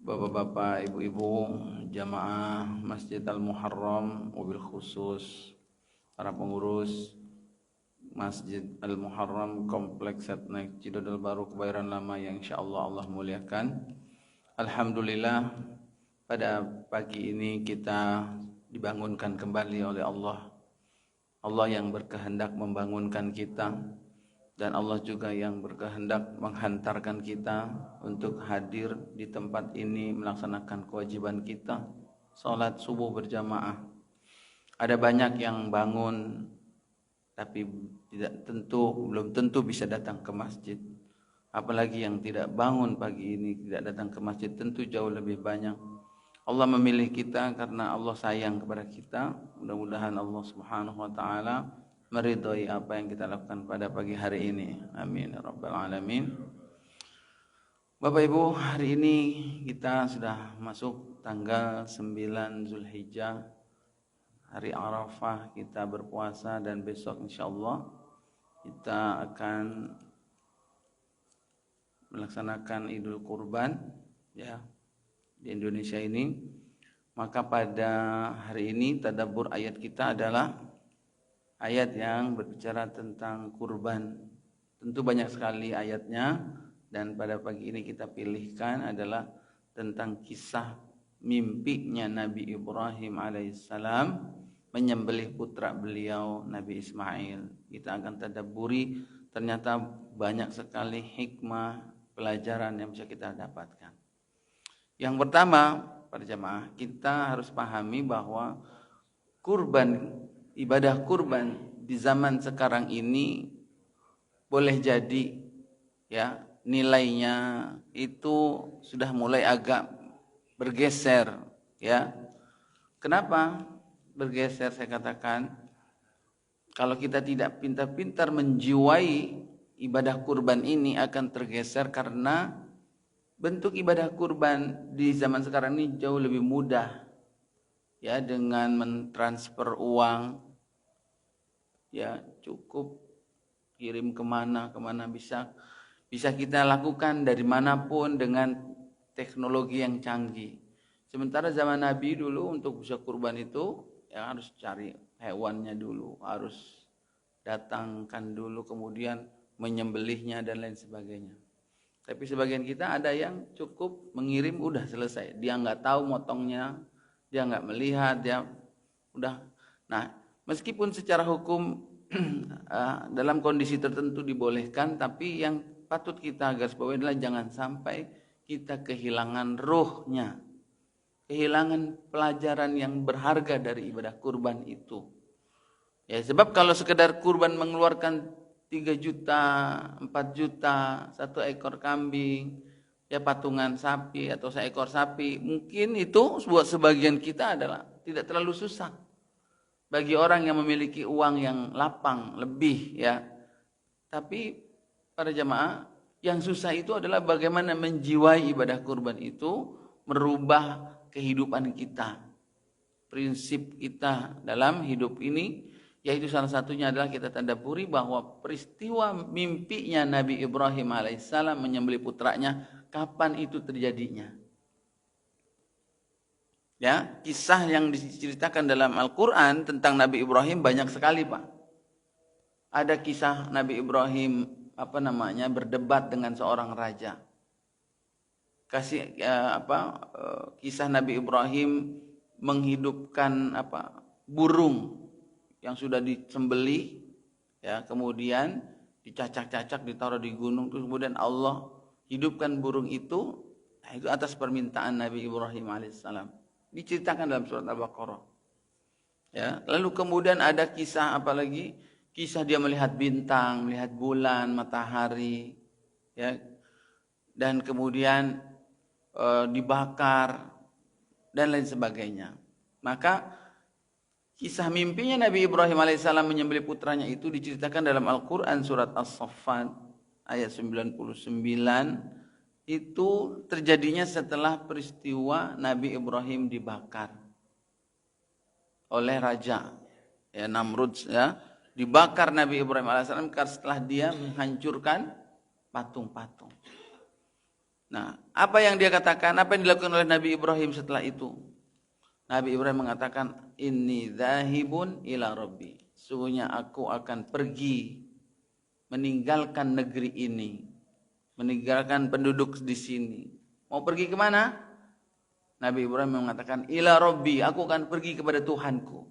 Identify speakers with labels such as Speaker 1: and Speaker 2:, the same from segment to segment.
Speaker 1: Bapak-bapak, ibu-ibu, jamaah Masjid Al-Muharram, mobil khusus para pengurus Masjid Al-Muharram Kompleks Setnek Cidodol Baru Kebayoran Lama yang insyaallah Allah muliakan. Alhamdulillah, pada pagi ini kita dibangunkan kembali oleh Allah. Allah yang berkehendak membangunkan kita, dan Allah juga yang berkehendak menghantarkan kita untuk hadir di tempat ini melaksanakan kewajiban kita, sholat subuh berjamaah. Ada banyak yang bangun tapi belum tentu bisa datang ke masjid. Apalagi yang tidak bangun pagi ini tidak datang ke masjid, tentu jauh lebih banyak. Allah memilih kita karena Allah sayang kepada kita. Mudah-mudahan Allah Subhanahu wa taala meridhai apa yang kita lakukan pada pagi hari ini. Amin ya rabbal alamin. Bapak Ibu, hari ini kita sudah masuk tanggal 9 Zulhijjah, hari Arafah, kita berpuasa, dan besok insyaallah kita akan melaksanakan Idul Kurban ya di Indonesia ini. Maka pada hari ini tadabbur ayat kita adalah ayat yang berbicara tentang kurban. Tentu banyak sekali ayatnya, dan pada pagi ini kita pilihkan adalah tentang kisah mimpinya Nabi Ibrahim alaihissalam menyembelih putra beliau Nabi Ismail. Kita akan tadabburi, ternyata banyak sekali hikmah pelajaran yang bisa kita dapatkan. Yang pertama, para jemaah, kita harus pahami bahwa ibadah kurban di zaman sekarang ini boleh jadi ya nilainya itu sudah mulai agak bergeser ya. Kenapa bergeser? Saya katakan, kalau kita tidak pintar-pintar menjiwai ibadah kurban ini akan tergeser, karena bentuk ibadah kurban di zaman sekarang ini jauh lebih mudah ya, dengan mentransfer uang ya, cukup kirim kemana bisa kita lakukan dari manapun dengan teknologi yang canggih. Sementara zaman Nabi dulu untuk bisa kurban itu ya harus cari hewannya dulu, harus datangkan dulu, kemudian menyembelihnya dan lain sebagainya. Tapi sebagian kita ada yang cukup mengirim udah selesai, dia nggak tahu motongnya, dia nggak melihat, dia udah. Nah, meskipun secara hukum dalam kondisi tertentu dibolehkan, tapi yang patut kita garis bawahi adalah jangan sampai kita kehilangan ruhnya, kehilangan pelajaran yang berharga dari ibadah kurban itu. Ya, sebab kalau sekedar kurban mengeluarkan 3 juta, 4 juta, 1 ekor kambing, ya patungan sapi atau seekor sapi, mungkin itu buat sebagian kita adalah tidak terlalu susah. Bagi orang yang memiliki uang yang lapang lebih ya. Tapi para jemaah, yang susah itu adalah bagaimana menjiwai ibadah kurban itu merubah kehidupan kita, prinsip kita dalam hidup ini, yaitu salah satunya adalah kita tadabburi bahwa peristiwa mimpinya Nabi Ibrahim alaihissalam menyembelih putranya, kapan itu terjadinya. Ya, kisah yang diceritakan dalam Al-Quran tentang Nabi Ibrahim banyak sekali, Pak. Ada kisah Nabi Ibrahim berdebat dengan seorang raja. Kisah Nabi Ibrahim menghidupkan burung yang sudah disembelih ya, kemudian dicacak-cacak, ditaruh di gunung, terus kemudian Allah hidupkan burung itu. Nah, itu atas permintaan Nabi Ibrahim alaihissalam. Diceritakan dalam surat Al-Baqarah. Ya, lalu kemudian ada kisah apalagi? Kisah dia melihat bintang, melihat bulan, matahari, ya. Dan kemudian dibakar dan lain sebagainya. Maka kisah mimpinya Nabi Ibrahim alaihissalam menyembelih putranya itu diceritakan dalam Al-Qur'an surat As-Saffat ayat 99. Itu terjadinya setelah peristiwa Nabi Ibrahim dibakar oleh raja ya, Namrud ya. Dibakar Nabi Ibrahim alaihissalam setelah dia menghancurkan patung-patung. Nah, apa yang dia katakan, apa yang dilakukan oleh Nabi Ibrahim setelah itu? Nabi Ibrahim mengatakan, inni dzahibun ila rabbi. Sungguhnya aku akan pergi meninggalkan negeri ini, meninggalkan penduduk di sini. Mau pergi kemana? Nabi Ibrahim mengatakan, ila rabbi, aku akan pergi kepada Tuhanku.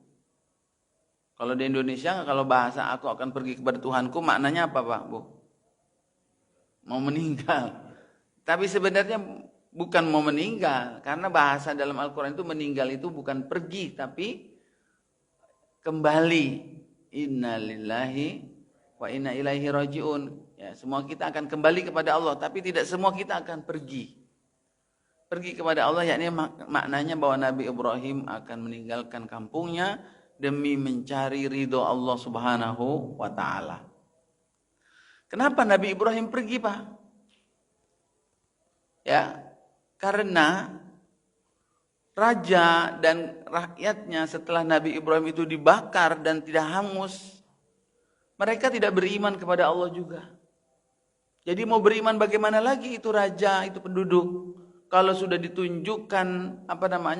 Speaker 1: Kalau di Indonesia, kalau bahasa aku akan pergi kepada Tuhanku, maknanya apa Pak, Bu? Mau meninggal. Tapi sebenarnya bukan mau meninggal, karena bahasa dalam Al-Quran itu meninggal itu bukan pergi, tapi kembali. Inna lillahi wa inna ilaihi raji'un. Ya, semua kita akan kembali kepada Allah, tapi tidak semua kita akan pergi. Pergi kepada Allah, yakni maknanya bahwa Nabi Ibrahim akan meninggalkan kampungnya demi mencari ridho Allah Subhanahu wa ta'ala. Kenapa Nabi Ibrahim pergi, Pak? Ya, karena raja dan rakyatnya setelah Nabi Ibrahim itu dibakar dan tidak hangus, mereka tidak beriman kepada Allah juga. Jadi mau beriman bagaimana lagi itu raja, itu penduduk? Kalau sudah ditunjukkan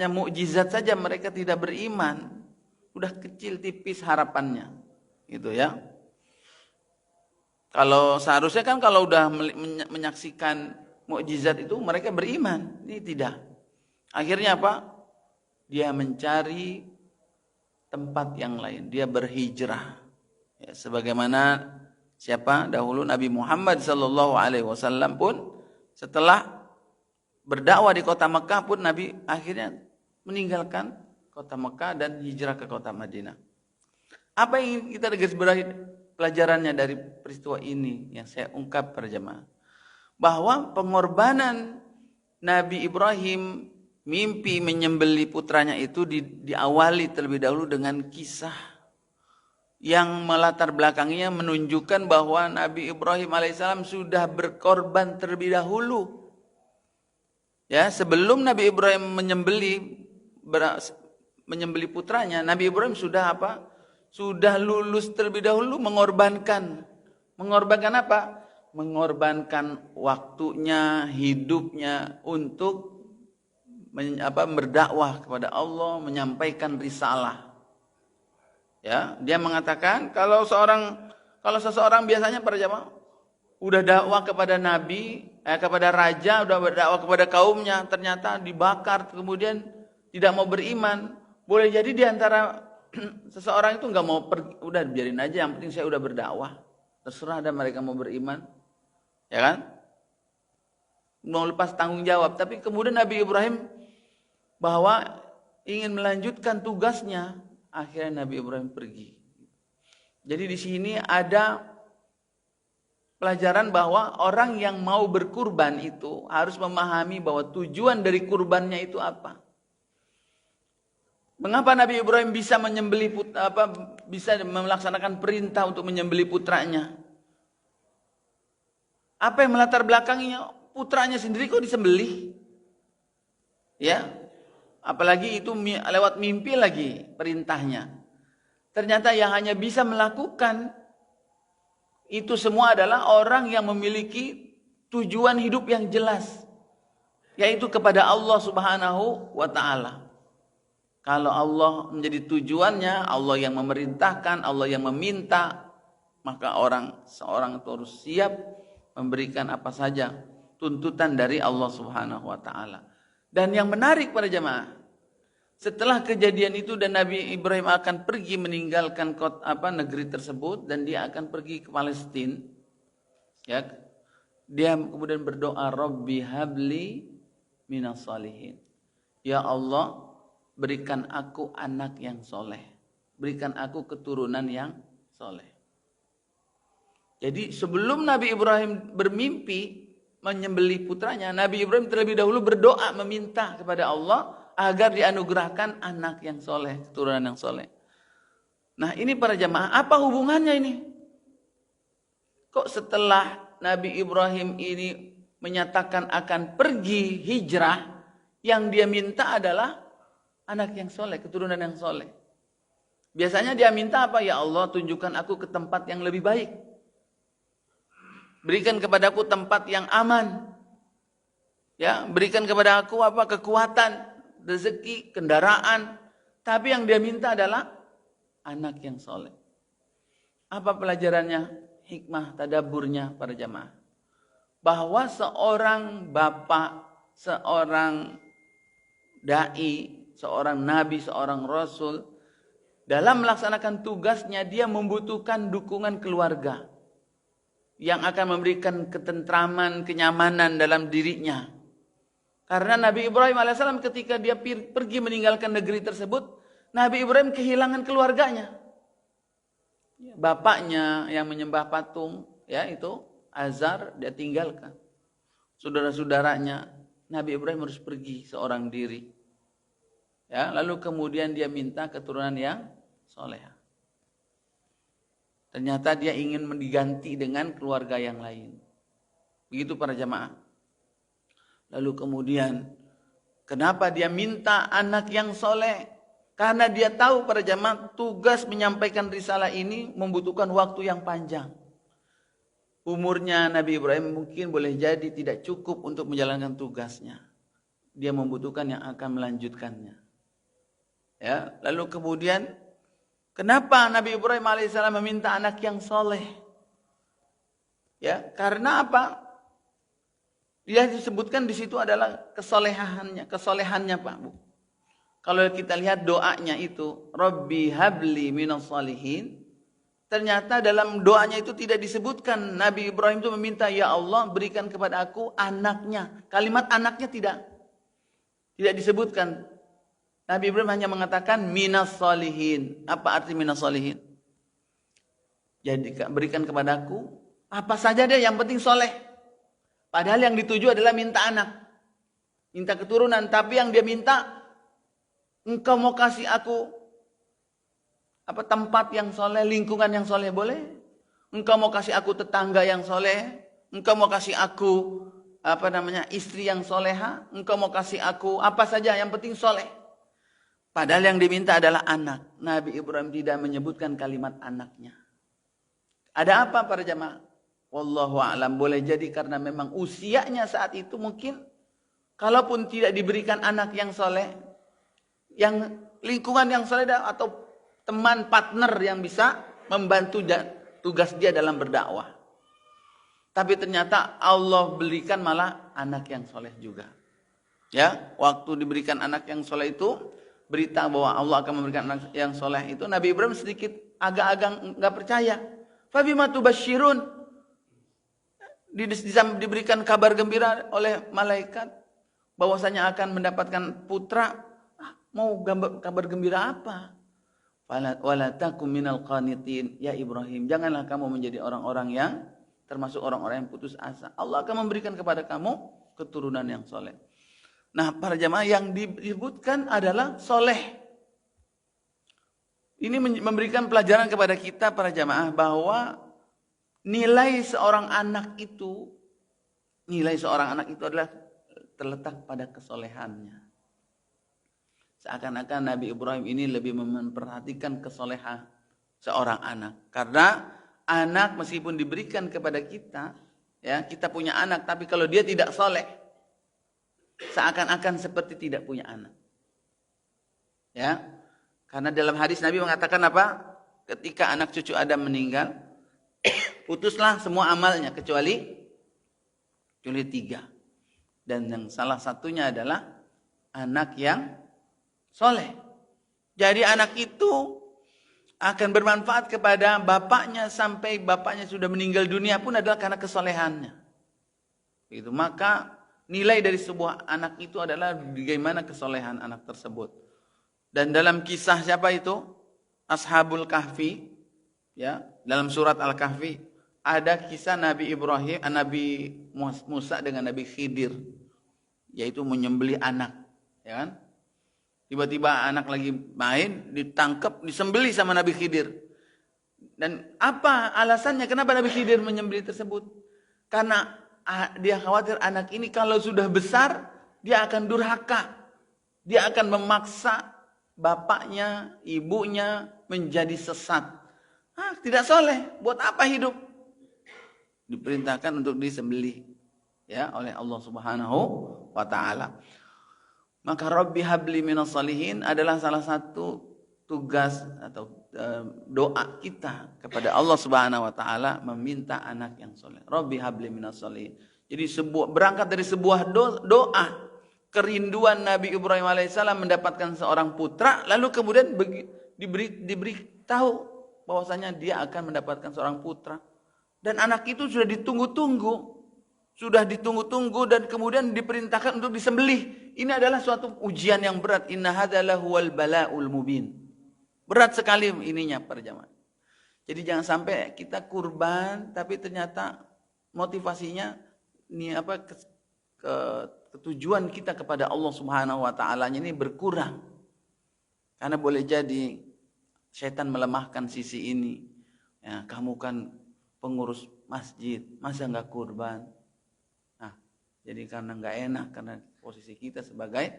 Speaker 1: mukjizat saja mereka tidak beriman. Udah kecil tipis harapannya. Gitu ya. Kalau seharusnya kan kalau udah menyaksikan mukjizat itu mereka beriman. Ini tidak. Akhirnya apa? Dia mencari tempat yang lain. Dia berhijrah. Ya, sebagaimana siapa dahulu Nabi Muhammad SAW pun setelah berdakwah di kota Mekah pun Nabi akhirnya meninggalkan kota Mekah dan hijrah ke kota Madinah. Apa yang kita garis bawahi pelajarannya dari peristiwa ini yang saya ungkap pada jemaah? Bahwa pengorbanan Nabi Ibrahim mimpi menyembelih putranya itu diawali terlebih dahulu dengan kisah yang melatar belakangnya menunjukkan bahwa Nabi Ibrahim alaihissalam sudah berkorban terlebih dahulu. Ya, sebelum Nabi Ibrahim menyembelih putranya, Nabi Ibrahim sudah apa? Sudah lulus terlebih dahulu mengorbankan. Mengorbankan apa? Mengorbankan waktunya, hidupnya untuk berdakwah kepada Allah, menyampaikan risalah. Ya, dia mengatakan kalau seseorang biasanya para jamaah udah dakwah kepada nabi, kepada raja, udah berdakwah kepada kaumnya, ternyata dibakar, kemudian tidak mau beriman. Boleh jadi di antara seseorang itu nggak mau pergi, udah biarin aja, yang penting saya udah berdakwah, terserah ada mereka mau beriman, ya kan? Mau lepas tanggung jawab. Tapi kemudian Nabi Ibrahim bahwa ingin melanjutkan tugasnya, akhirnya Nabi Ibrahim pergi. Jadi di sini ada pelajaran bahwa orang yang mau berkurban itu harus memahami bahwa tujuan dari kurbannya itu apa. Mengapa Nabi Ibrahim bisa bisa melaksanakan perintah untuk menyembelih putranya? Apa yang melatar belakangnya? Putranya sendiri kok disembelih? Ya, apalagi itu lewat mimpi lagi perintahnya. Ternyata yang hanya bisa melakukan itu semua adalah orang yang memiliki tujuan hidup yang jelas, yaitu kepada Allah Subhanahu wa ta'ala. Kalau Allah menjadi tujuannya, Allah yang memerintahkan, Allah yang meminta, maka seorang itu harus siap memberikan apa saja tuntutan dari Allah Subhanahu wa ta'ala. Dan yang menarik para jemaah, setelah kejadian itu dan Nabi Ibrahim akan pergi meninggalkan negeri tersebut dan dia akan pergi ke Palestina, ya, dia kemudian berdoa, Rabbi habli minas salihin. Ya Allah, berikan aku anak yang soleh, berikan aku keturunan yang soleh. Jadi sebelum Nabi Ibrahim bermimpi menyembelih putranya, Nabi Ibrahim terlebih dahulu berdoa meminta kepada Allah agar dianugerahkan anak yang soleh, keturunan yang soleh. Nah ini para jamaah, apa hubungannya ini? Kok setelah Nabi Ibrahim ini menyatakan akan pergi hijrah, yang dia minta adalah anak yang soleh, keturunan yang soleh. Biasanya dia minta apa? Ya Allah, tunjukkan aku ke tempat yang lebih baik. Berikan kepadaku tempat yang aman. Ya, berikan kepada aku apa? Kekuatan, rezeki, kendaraan. Tapi yang dia minta adalah anak yang soleh. Apa pelajarannya? Hikmah tadaburnya para jamaah. Bahwa seorang bapak, seorang dai, seorang nabi, seorang rasul, dalam melaksanakan tugasnya dia membutuhkan dukungan keluarga yang akan memberikan ketentraman, kenyamanan dalam dirinya. Karena Nabi Ibrahim alaihissalam ketika dia pergi meninggalkan negeri tersebut, Nabi Ibrahim kehilangan keluarganya. Bapaknya yang menyembah patung, ya itu Azar, dia tinggalkan. Saudara-saudaranya, Nabi Ibrahim harus pergi seorang diri. Ya, lalu kemudian dia minta keturunan yang soleha. Ternyata dia ingin diganti dengan keluarga yang lain. Begitu para jamaah. Lalu kemudian, kenapa dia minta anak yang soleh? Karena dia tahu para jamaah tugas menyampaikan risalah ini membutuhkan waktu yang panjang. Umurnya Nabi Ibrahim mungkin boleh jadi tidak cukup untuk menjalankan tugasnya. Dia membutuhkan yang akan melanjutkannya. Ya, lalu kemudian, kenapa Nabi Ibrahim alaihissalam meminta anak yang soleh? Ya, karena apa? Dia disebutkan di situ adalah kesolehannya Pak Bu. Kalau kita lihat doanya itu, Rabbi habli minas salihin. Ternyata dalam doanya itu tidak disebutkan Nabi Ibrahim itu meminta, ya Allah berikan kepada aku anaknya. Kalimat anaknya tidak disebutkan. Nabi Ibrahim hanya mengatakan minas salihin. Apa arti minas salihin? Jadi berikan kepadaku apa saja deh yang penting soleh. Padahal yang dituju adalah minta anak, minta keturunan. Tapi yang dia minta, engkau mau kasih aku apa tempat yang soleh, lingkungan yang soleh boleh. Engkau mau kasih aku tetangga yang soleh. Engkau mau kasih aku istri yang soleha. Engkau mau kasih aku apa saja yang penting soleh. Padahal yang diminta adalah anak. Nabi Ibrahim tidak menyebutkan kalimat anaknya. Ada apa para jamaah? Wallahu a'lam, boleh jadi karena memang usianya saat itu mungkin kalaupun tidak diberikan anak yang soleh, yang lingkungan yang soleh atau teman partner yang bisa membantu tugas dia dalam berdakwah. Tapi ternyata Allah berikan malah anak yang soleh juga. Ya, waktu diberikan anak yang soleh itu, berita bahwa Allah akan memberikan anak yang soleh itu, Nabi Ibrahim sedikit agak-agak nggak percaya. Fabima tubasyirun, diberikan kabar gembira oleh malaikat bahwasanya akan mendapatkan putra. Mau kabar gembira apa? Wala takum minal qanitin, ya Ibrahim, janganlah kamu menjadi orang-orang yang termasuk orang-orang yang putus asa. Allah akan memberikan kepada kamu keturunan yang soleh. Nah, para jamaah yang disebutkan adalah soleh. Ini memberikan pelajaran kepada kita para jamaah bahwa nilai seorang anak itu adalah terletak pada kesolehannya. Seakan-akan Nabi Ibrahim ini lebih memperhatikan kesolehan seorang anak. Karena anak meskipun diberikan kepada kita, ya kita punya anak, tapi kalau dia tidak soleh, seakan-akan seperti tidak punya anak. Ya, karena dalam hadis Nabi mengatakan apa? Ketika anak cucu Adam meninggal, putuslah semua amalnya kecuali 3. Dan yang salah satunya adalah anak yang soleh. Jadi anak itu akan bermanfaat kepada bapaknya sampai bapaknya sudah meninggal dunia pun adalah karena kesolehannya. Itu maka nilai dari sebuah anak itu adalah bagaimana kesolehan anak tersebut. Dan dalam kisah siapa itu? Ashabul Kahfi, ya, dalam surat Al-Kahfi ada kisah Nabi Musa dengan Nabi Khidir, yaitu menyembelih anak, ya kan? Tiba-tiba anak lagi main, ditangkap, disembelih sama Nabi Khidir. Dan apa alasannya kenapa Nabi Khidir menyembelih tersebut? Karena dia khawatir anak ini kalau sudah besar, dia akan durhaka. Dia akan memaksa bapaknya, ibunya menjadi sesat. Tidak soleh, buat apa hidup? Diperintahkan untuk disembelih. ya oleh Allah Subhanahu wa taala. Maka Rabbi habli minas salihin adalah salah satu tugas atau doa kita kepada Allah Subhanahu wa taala, meminta anak yang soleh. Rabbi habli minas salihin. Jadi berangkat dari sebuah doa, kerinduan Nabi Ibrahim alaihissalam mendapatkan seorang putra, lalu kemudian diberi tahu bahwasanya dia akan mendapatkan seorang putra. Dan anak itu sudah ditunggu-tunggu dan kemudian diperintahkan untuk disembelih. Ini adalah suatu ujian yang berat. Inna hadzal bala'ul mubin. Berat sekali ininya para jamaah. Jadi jangan sampai kita kurban tapi ternyata motivasinya ini ketujuan kita kepada Allah Subhanahu wa taala ini berkurang. Karena boleh jadi setan melemahkan sisi ini. Ya, kamu kan pengurus masjid, masa enggak kurban? Nah, jadi karena enggak enak karena posisi kita sebagai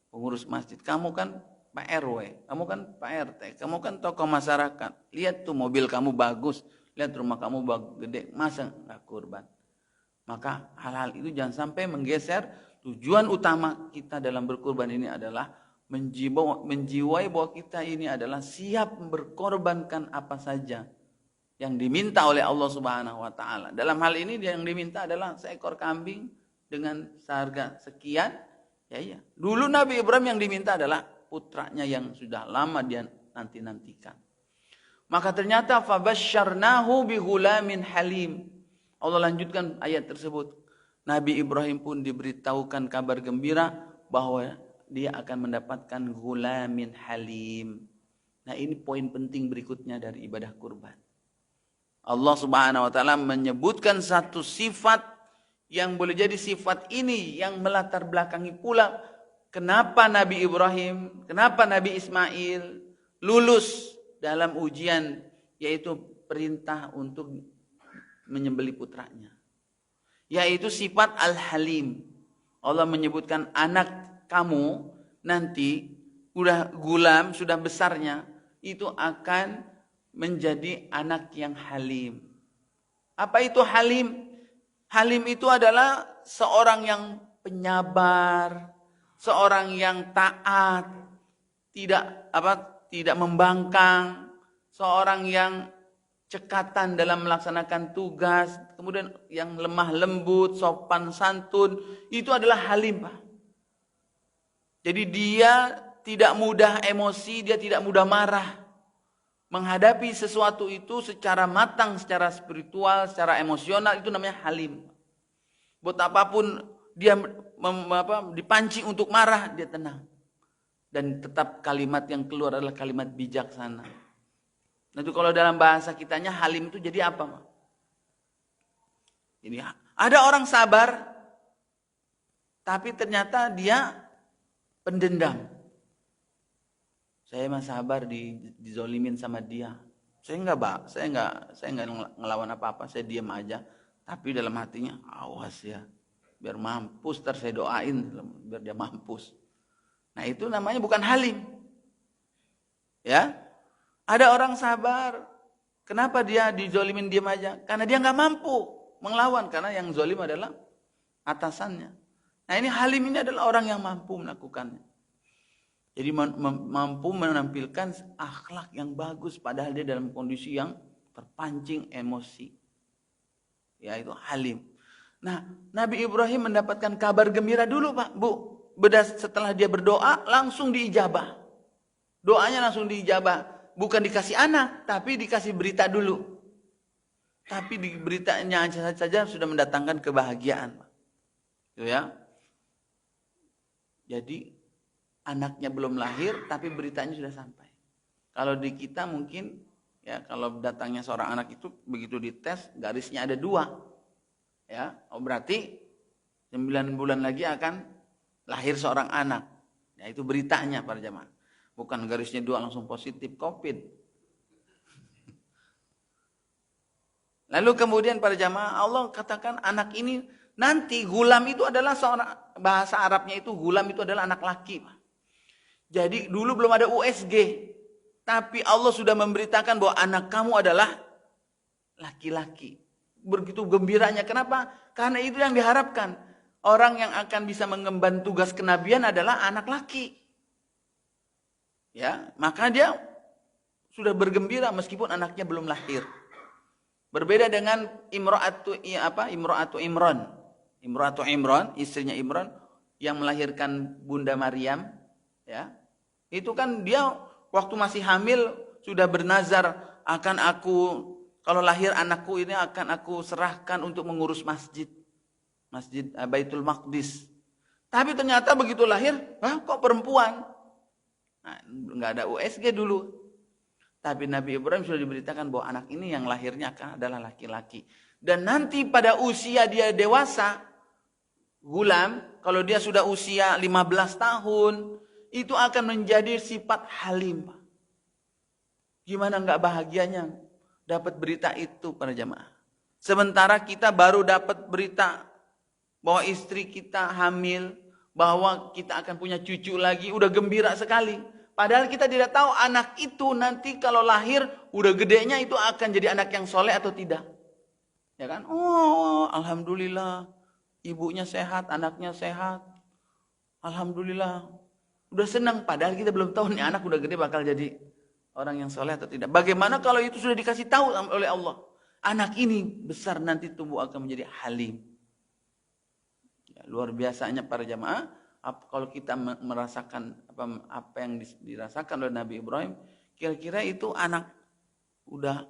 Speaker 1: pengurus masjid. Kamu kan Pak RW, kamu kan Pak RT, kamu kan tokoh masyarakat. Lihat tuh mobil kamu bagus, lihat rumah kamu gede, masa enggak kurban? Maka hal-hal itu jangan sampai menggeser tujuan utama kita dalam berkurban ini adalah menjiwai bahwa kita ini adalah siap berkorbankan apa saja yang diminta oleh Allah Subhanahu wa taala. Dalam hal ini yang diminta adalah seekor kambing dengan seharga sekian. Ya. Dulu Nabi Ibrahim yang diminta adalah putranya yang sudah lama dia nanti-nantikan. Maka ternyata fabasyarnahu bighulamin halim. Allah lanjutkan ayat tersebut. Nabi Ibrahim pun diberitahukan kabar gembira bahwa dia akan mendapatkan ghulamin halim. Nah, ini poin penting berikutnya dari ibadah kurban. Allah Subhanahu wa taala menyebutkan satu sifat yang boleh jadi sifat ini yang melatar belakangi pula kenapa Nabi Ibrahim, kenapa Nabi Ismail lulus dalam ujian, yaitu perintah untuk menyembelih putranya. Yaitu sifat Al-Halim. Allah menyebutkan anak kamu nanti udah gulam, sudah besarnya, itu akan menjadi anak yang halim. Apa itu halim? Halim itu adalah seorang yang penyabar, seorang yang taat, tidak membangkang, seorang yang cekatan dalam melaksanakan tugas, kemudian yang lemah lembut, sopan santun, itu adalah halim, Pak. Jadi dia tidak mudah emosi, dia tidak mudah marah. Menghadapi sesuatu itu secara matang, secara spiritual, secara emosional, itu namanya halim. Buat apapun dia dipancing untuk marah, dia tenang. Dan tetap kalimat yang keluar adalah kalimat bijaksana. Nah itu kalau dalam bahasa kitanya halim itu jadi apa? Jadi ada orang sabar, tapi ternyata dia pendendam. Saya mah sabar dizolimin sama dia. Saya enggak ngelawan apa-apa, saya diam aja. Tapi dalam hatinya, awas ya, biar mampus, ntar saya doain biar dia mampus. Nah itu namanya bukan halim. Ya, ada orang sabar. Kenapa dia dizolimin diam aja? Karena dia nggak mampu melawan, karena yang zolim adalah atasannya. Nah ini halim ini adalah orang yang mampu melakukannya. Jadi mampu menampilkan akhlak yang bagus padahal dia dalam kondisi yang terpancing emosi. Ya itu halim. Nah Nabi Ibrahim mendapatkan kabar gembira dulu Pak, Bu. Setelah dia berdoa langsung diijabah. Doanya langsung diijabah. Bukan dikasih anak, tapi dikasih berita dulu. Tapi di beritanya saja sudah mendatangkan kebahagiaan. Itu ya. Jadi anaknya belum lahir, tapi beritanya sudah sampai. Kalau di kita mungkin, ya kalau datangnya seorang anak itu begitu dites, garisnya ada 2. Ya, berarti 9 bulan lagi akan lahir seorang anak. Ya itu beritanya para jamaah. Bukan garisnya 2 langsung positif COVID. Lalu kemudian para jamaah Allah katakan anak ini nanti gulam itu adalah seorang, bahasa Arabnya itu gulam itu adalah anak laki. Jadi dulu belum ada USG. Tapi Allah sudah memberitakan bahwa anak kamu adalah laki-laki. begitu gembiranya. Kenapa? Karena itu yang diharapkan. Orang yang akan bisa mengemban tugas kenabian adalah anak laki. Ya, maka dia sudah bergembira meskipun anaknya belum lahir. Berbeda dengan Imra'atu Imran. Imra'atu Imran, istrinya Imran yang melahirkan Bunda Maryam, ya. Itu kan dia waktu masih hamil sudah bernazar, akan aku kalau lahir anakku ini akan aku serahkan untuk mengurus masjid Baitul Maqdis. Tapi ternyata begitu lahir, kok perempuan? Nah, nggak ada USG dulu. Tapi Nabi Ibrahim sudah diberitakan bahwa anak ini yang lahirnya akan adalah laki-laki. Dan nanti pada usia dia dewasa, gulam, kalau dia sudah usia 15 tahun, itu akan menjadi sifat halim. Gimana nggak bahagianya dapat berita itu para jamaah. Sementara kita baru dapat berita bahwa istri kita hamil, bahwa kita akan punya cucu lagi, udah gembira sekali. Padahal kita tidak tahu anak itu nanti kalau lahir, udah gedenya itu akan jadi anak yang soleh atau tidak. Ya kan? Oh, alhamdulillah. Ibunya sehat, anaknya sehat. Alhamdulillah. Udah senang. Padahal kita belum tahu nih anak udah gede bakal jadi orang yang soleh atau tidak. Bagaimana kalau itu sudah dikasih tahu oleh Allah? Anak ini besar nanti tumbuh akan menjadi halim. Ya, luar biasanya para jamaah. Kalau kita merasakan apa yang dirasakan oleh Nabi Ibrahim, kira-kira itu anak udah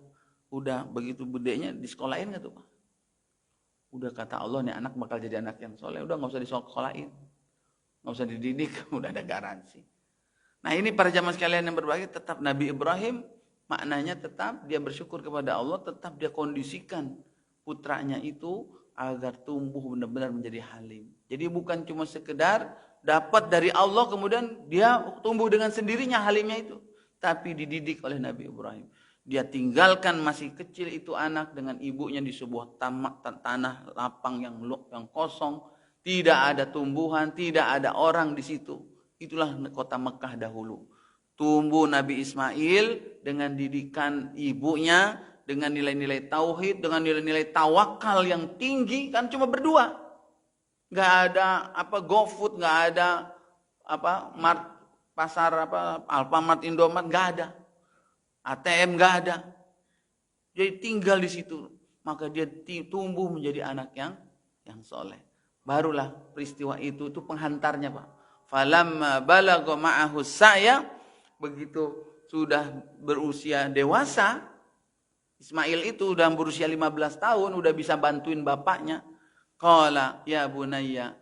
Speaker 1: begitu gedenya disekolahin nggak tuh Pak? Udah kata Allah nih anak bakal jadi anak yang soleh, udah nggak usah disekolahin, nggak usah dididik, udah ada garansi. Nah ini para jamaah sekalian yang berbagi, tetap Nabi Ibrahim maknanya tetap dia bersyukur kepada Allah, tetap dia kondisikan putranya itu agar tumbuh benar-benar menjadi halim. Jadi bukan cuma sekedar dapat dari Allah kemudian dia tumbuh dengan sendirinya halimnya itu. Tapi dididik oleh Nabi Ibrahim. Dia tinggalkan masih kecil itu anak dengan ibunya di sebuah tanah lapang yang kosong. Tidak ada tumbuhan, tidak ada orang di situ. Itulah kota Mekah dahulu. Tumbuh Nabi Ismail dengan didikan ibunya, dengan nilai-nilai tauhid, dengan nilai-nilai tawakal yang tinggi, kan cuma berdua. Nggak ada GoFood, nggak ada pasar Alfamart, Indomaret, nggak ada. ATM nggak ada. Jadi tinggal di situ, maka dia tumbuh menjadi anak yang soleh. Barulah peristiwa itu penghantarnya Pak. Falamma balagha ma'ahu sa'ya, begitu sudah berusia dewasa, Ismail itu udah berusia 15 tahun, udah bisa bantuin bapaknya. Qala ya bunayya.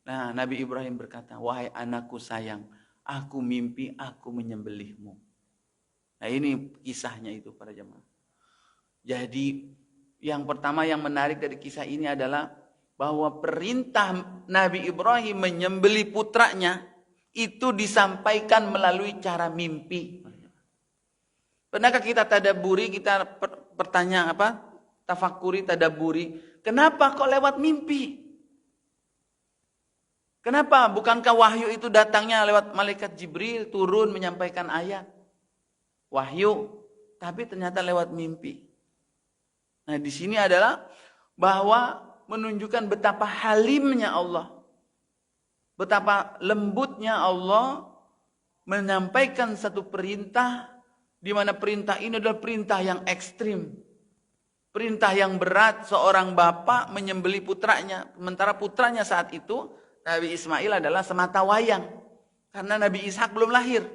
Speaker 1: Nah, Nabi Ibrahim berkata, wahai anakku sayang, aku mimpi aku menyembelihmu. Nah, ini kisahnya itu para jemaah. Jadi, yang pertama yang menarik dari kisah ini adalah bahwa perintah Nabi Ibrahim menyembelih putranya itu disampaikan melalui cara mimpi. Pernahkah kita tadaburi, kita bertanya tafakuri, tadaburi, kenapa kok lewat mimpi? Kenapa? Bukankah wahyu itu datangnya lewat malaikat Jibril turun menyampaikan ayat wahyu, tapi ternyata lewat mimpi. Nah, di sini adalah bahwa menunjukkan betapa halimnya Allah, betapa lembutnya Allah menyampaikan satu perintah, di mana perintah ini adalah perintah yang ekstrim. Perintah yang berat, seorang bapak menyembelih putranya. Sementara putranya saat itu, Nabi Ismail adalah semata wayang. Karena Nabi Ishak belum lahir.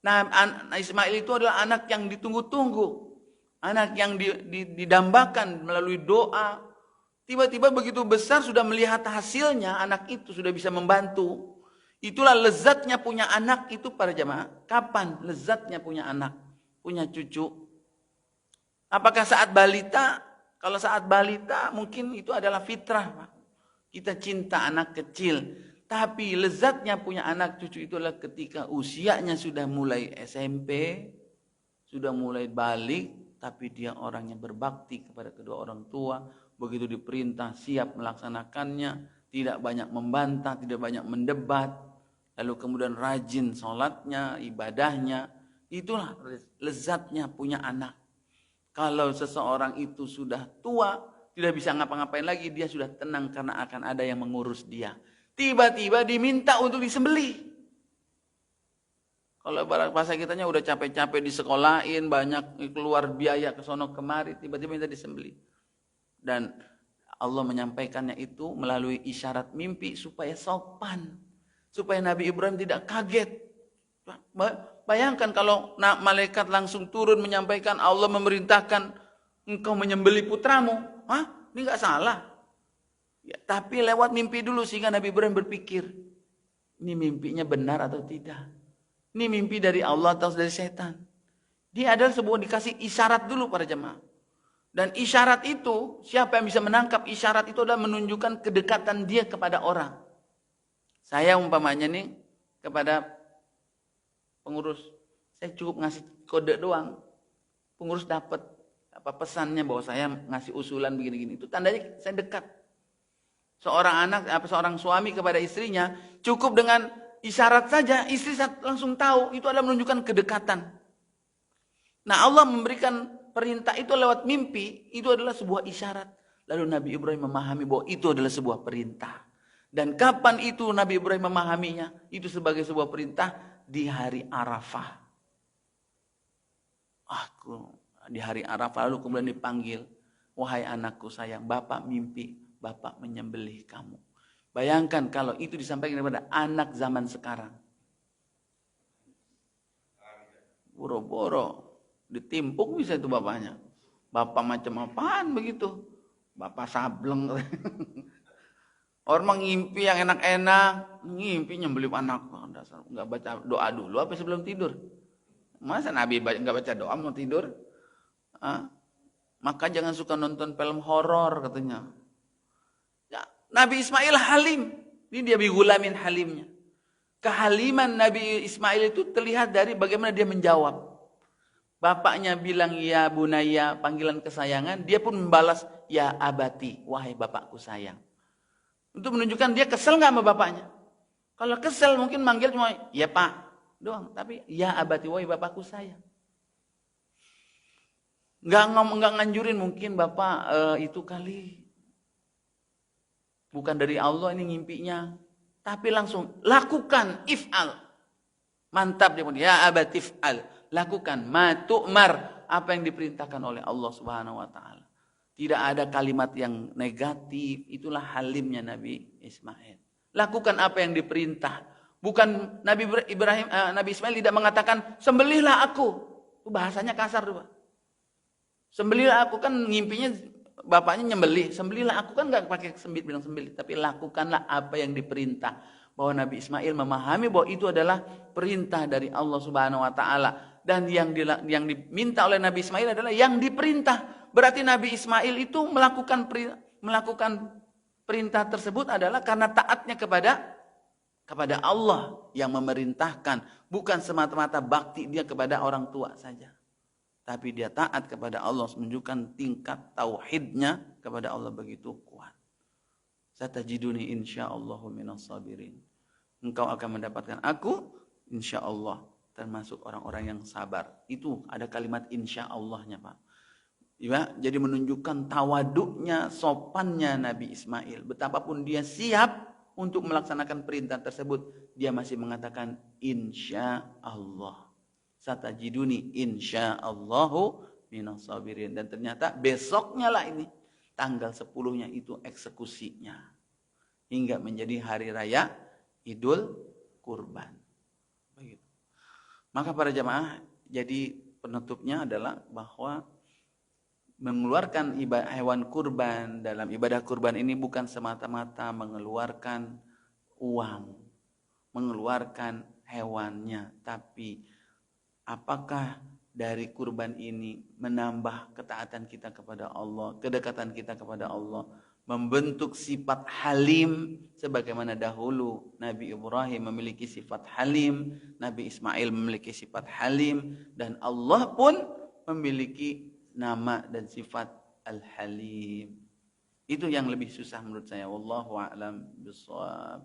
Speaker 1: Nah, Ismail itu adalah anak yang ditunggu-tunggu. Anak yang didambakan melalui doa. Tiba-tiba begitu besar sudah melihat hasilnya, anak itu sudah bisa membantu. Itulah lezatnya punya anak itu para jamaah. Kapan lezatnya punya anak, punya cucu? Apakah saat balita? Kalau saat balita mungkin itu adalah fitrah, Pak. Kita cinta anak kecil. Tapi lezatnya punya anak cucu itu adalah ketika usianya sudah mulai SMP, sudah mulai balik, tapi dia orang yang berbakti kepada kedua orang tua. Begitu diperintah siap melaksanakannya, tidak banyak membantah, tidak banyak mendebat. Lalu kemudian rajin sholatnya, ibadahnya. Itulah lezatnya punya anak. Kalau seseorang itu sudah tua, tidak bisa ngapa-ngapain lagi, dia sudah tenang karena akan ada yang mengurus dia. Tiba-tiba diminta untuk disembelih. Kalau bahasa kitanya udah capek-capek disekolahin, banyak keluar biaya ke sono kemari, tiba-tiba minta disembelih. Dan Allah menyampaikannya itu melalui isyarat mimpi supaya sopan. Supaya Nabi Ibrahim tidak kaget. Bayangkan kalau malaikat langsung turun menyampaikan Allah memerintahkan engkau menyembelih putramu. Hah? Ini nggak salah. Ya, tapi lewat mimpi dulu sehingga Nabi Ibrahim berpikir, ini mimpinya benar atau tidak? Ini mimpi dari Allah atau dari setan? Dia adalah sebuah dikasih isyarat dulu para jemaah. Dan isyarat itu, siapa yang bisa menangkap isyarat itu adalah menunjukkan kedekatan dia kepada orang. Saya umpamanya nih kepada pengurus, saya cukup ngasih kode doang. Pengurus dapat pesannya bahwa saya ngasih usulan begini-gini. Itu tandanya saya dekat. Seorang suami kepada istrinya, cukup dengan isyarat saja, istri langsung tahu. Itu adalah menunjukkan kedekatan. Nah, Allah memberikan perintah itu lewat mimpi, itu adalah sebuah isyarat. Lalu Nabi Ibrahim memahami bahwa itu adalah sebuah perintah. Dan kapan itu Nabi Ibrahim memahaminya? Itu sebagai sebuah perintah di hari Arafah. Di hari Arafah lalu kemudian dipanggil, wahai anakku sayang, bapak mimpi, bapak menyembelih kamu. Bayangkan kalau itu disampaikan kepada anak zaman sekarang. Boro-boro ditimpuk bisa itu bapaknya. Bapak macam apaan begitu? Bapak sableng. Orang ngimpi yang enak-enak, ngimpi nyembelih anak. Dasar nggak baca doa dulu apa sebelum tidur? Masa Nabi nggak baca doa mau tidur? Maka jangan suka nonton film horor katanya. Ya, Nabi Ismail halim. Ini dia bigulamin halimnya. Kehaliman Nabi Ismail itu terlihat dari bagaimana dia menjawab. Bapaknya bilang ya bunaya, panggilan kesayangan, dia pun membalas ya abati, wahai bapakku sayang. Untuk menunjukkan dia kesel nggak sama bapaknya. Kalau kesel mungkin manggil cuma ya pak doang, tapi ya abati, wahai bapakku sayang. Nggak nganjurin mungkin bapak itu kali bukan dari Allah ini ngimpinya, tapi langsung lakukan if'al. Mantap dia pun ya abati if'al. Lakukan matu'mar, apa yang diperintahkan oleh Allah Subhanahu wa taala. Tidak ada kalimat yang negatif, itulah halimnya Nabi Ismail. Lakukan apa yang diperintah. Bukan Nabi Ismail tidak mengatakan sembelihlah aku. Itu bahasanya kasar tuh, Pak. Sembelihlah aku, kan ngimpinya bapaknya nyembelih. Sembelihlah aku kan enggak pakai bilang sembelih, tapi lakukanlah apa yang diperintah. Bahwa Nabi Ismail memahami bahwa itu adalah perintah dari Allah Subhanahu wa taala. Dan yang diminta oleh Nabi Ismail adalah yang diperintah. Berarti Nabi Ismail itu melakukan perintah tersebut adalah karena taatnya kepada Allah yang memerintahkan. Bukan semata-mata bakti dia kepada orang tua saja. Tapi dia taat kepada Allah, menunjukkan tingkat tauhidnya kepada Allah begitu kuat. Satajiduni insyaallahu minas sabirin. Engkau akan mendapatkan aku insyaallah termasuk orang-orang yang sabar. Itu ada kalimat insya'Allahnya, Pak. Ya, jadi menunjukkan tawaduknya, sopannya Nabi Ismail. Betapapun dia siap untuk melaksanakan perintah tersebut, dia masih mengatakan insya'Allah. Satajiduni insya'Allahu minas sabirin. Dan ternyata besoknya lah ini, tanggal 10-nya itu eksekusinya. Hingga menjadi hari raya Idul Kurban. Begitu. Maka para jamaah, jadi penutupnya adalah bahwa mengeluarkan hewan kurban dalam ibadah kurban ini bukan semata-mata mengeluarkan uang, mengeluarkan hewannya, tapi apakah dari kurban ini menambah ketaatan kita kepada Allah, kedekatan kita kepada Allah, membentuk sifat halim sebagaimana dahulu Nabi Ibrahim memiliki sifat halim, Nabi Ismail memiliki sifat halim, dan Allah pun memiliki nama dan sifat al-halim. Itu yang lebih susah menurut saya. Wallahu a'lam bishawab.